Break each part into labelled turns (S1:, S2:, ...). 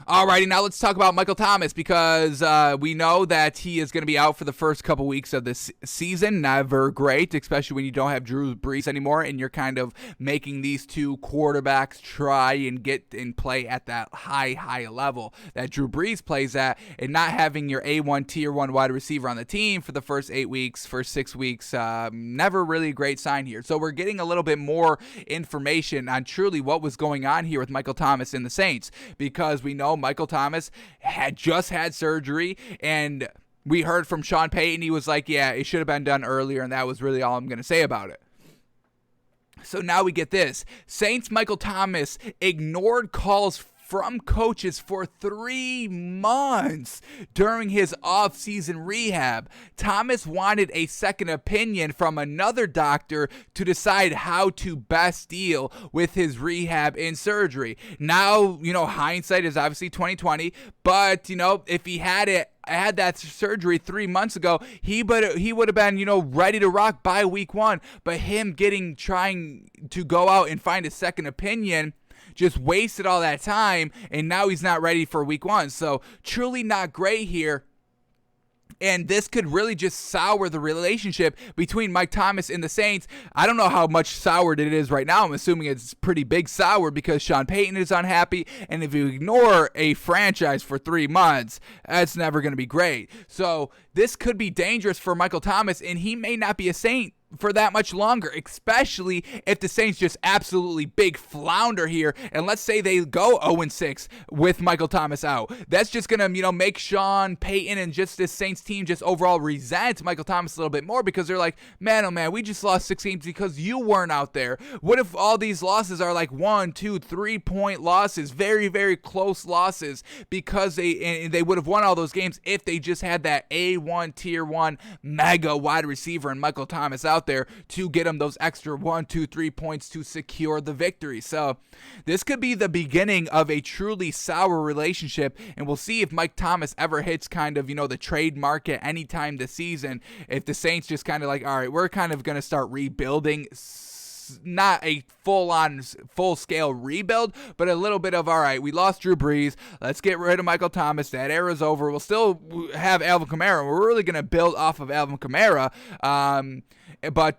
S1: Alrighty, now let's talk about Michael Thomas because we know that he is going to be out for the first couple weeks of this season. Never great, especially when you don't have Drew Brees anymore and you're kind of making these two quarterbacks try and get and play at that high level that Drew Brees plays at, and not having your A1 tier 1 wide receiver on the team for the first 8 weeks, first 6 weeks, never really a great sign here. So we're getting a little bit more information on truly what was going on here with Michael Thomas and the Saints, because we know Michael Thomas had just had surgery, and we heard from Sean Payton. He was like, yeah, it should have been done earlier, and that was really all I'm going to say about it. So now we get this. Saints Michael Thomas ignored calls from coaches for 3 months during his off-season rehab. Thomas wanted a second opinion from another doctor to decide how to best deal with his rehab and surgery. Now, hindsight is obviously 2020, but, if he had that surgery 3 months ago, he would have been, ready to rock by week 1. But him trying to go out and find a second opinion just wasted all that time, and now he's not ready for week 1. So truly not great here. And this could really just sour the relationship between Mike Thomas and the Saints. I don't know how much soured it is right now. I'm assuming it's pretty big sour because Sean Payton is unhappy. And if you ignore a franchise for 3 months, that's never going to be great. So this could be dangerous for Michael Thomas, and he may not be a Saint for that much longer, especially if the Saints just absolutely big flounder here, and let's say they go 0-6 with Michael Thomas out. That's just gonna, make Sean Payton and just this Saints team just overall resent Michael Thomas a little bit more, because they're like, man, oh man, we just lost 6 games because you weren't out there. What if all these losses are like 1, 2, 3 point losses, very, very close losses, because they would have won all those games if they just had that A1 tier 1 mega wide receiver and Michael Thomas out there to get him those extra 1, 2, 3 points to secure the victory. So this could be the beginning of a truly sour relationship, and we'll see if Mike Thomas ever hits kind of, the trade market anytime this season. If the Saints just kind of like, all right, we're kind of going to start rebuilding, not a full-scale rebuild, but a little bit of, all right, we lost Drew Brees, let's get rid of Michael Thomas, that era's over, we'll still have Alvin Kamara, we're really going to build off of Alvin Kamara, but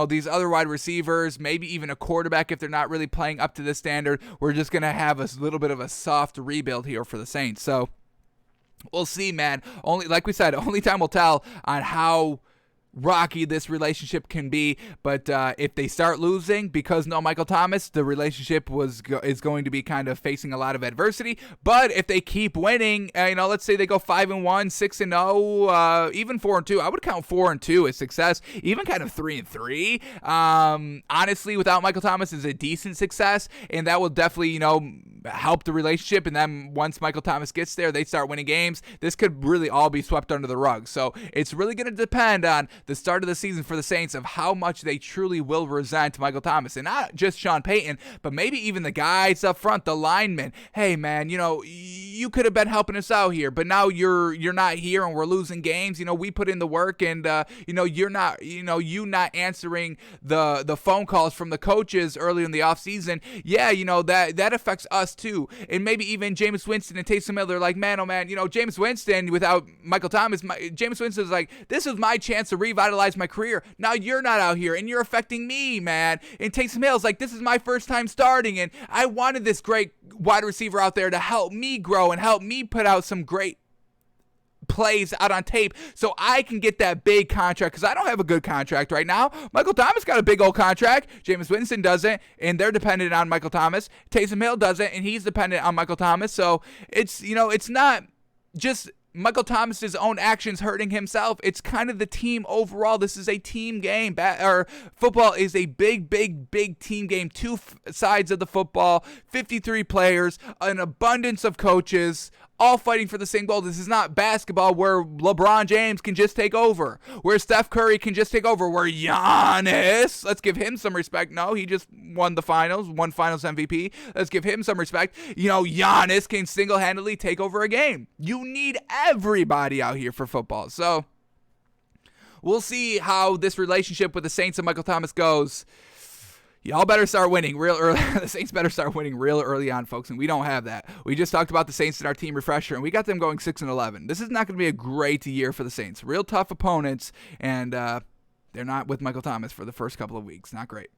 S1: these other wide receivers, maybe even a quarterback, if they're not really playing up to this standard, we're just going to have a little bit of a soft rebuild here for the Saints. So we'll see, man. Like we said, only time will tell on how rocky this relationship can be, but if they start losing because no Michael Thomas, the relationship is going to be kind of facing a lot of adversity. But if they keep winning, let's say they go 5-1, 6-0, even 4-2, I would count 4-2 as success, even kind of 3-3. Honestly, without Michael Thomas is a decent success, and that will definitely help the relationship. And then once Michael Thomas gets there, they start winning games. This could really all be swept under the rug. So it's really going to depend on the start of the season for the Saints of how much they truly will resent Michael Thomas, and not just Sean Payton, but maybe even the guys up front, the linemen. Hey man, you could have been helping us out here, but now you're not here and we're losing games. We put in the work, and you're not not answering the phone calls from the coaches early in the offseason. Yeah, that affects us too. And maybe even Jameis Winston and Taysom Hill, they're like, man, oh man, Jameis Winston without Michael Thomas, Jameis Winston is like, this is my chance to revitalize my career. Now you're not out here and you're affecting me, man. And Taysom Hill's like, this is my first time starting, and I wanted this great wide receiver out there to help me grow and help me put out some great plays out on tape so I can get that big contract, because I don't have a good contract right now. Michael Thomas got a big old contract. Jameis Winston doesn't, and they're dependent on Michael Thomas. Taysom Hill doesn't, and he's dependent on Michael Thomas. So it's, it's not just Michael Thomas's own actions hurting himself. It's kind of the team overall. This is a team game. Football is a big team game. Two sides of the football, 53 players, an abundance of coaches, all fighting for the same goal. This is not basketball where LeBron James can just take over, where Steph Curry can just take over, where Giannis, let's give him some respect. No, he just won finals MVP. Let's give him some respect. Giannis can single-handedly take over a game. You need everybody out here for football. So we'll see how this relationship with the Saints and Michael Thomas goes. Y'all better start winning real early. The Saints better start winning real early on, folks, and we don't have that. We just talked about the Saints in our team refresher, and we got them going 6-11. This is not going to be a great year for the Saints. Real tough opponents, and they're not with Michael Thomas for the first couple of weeks. Not great.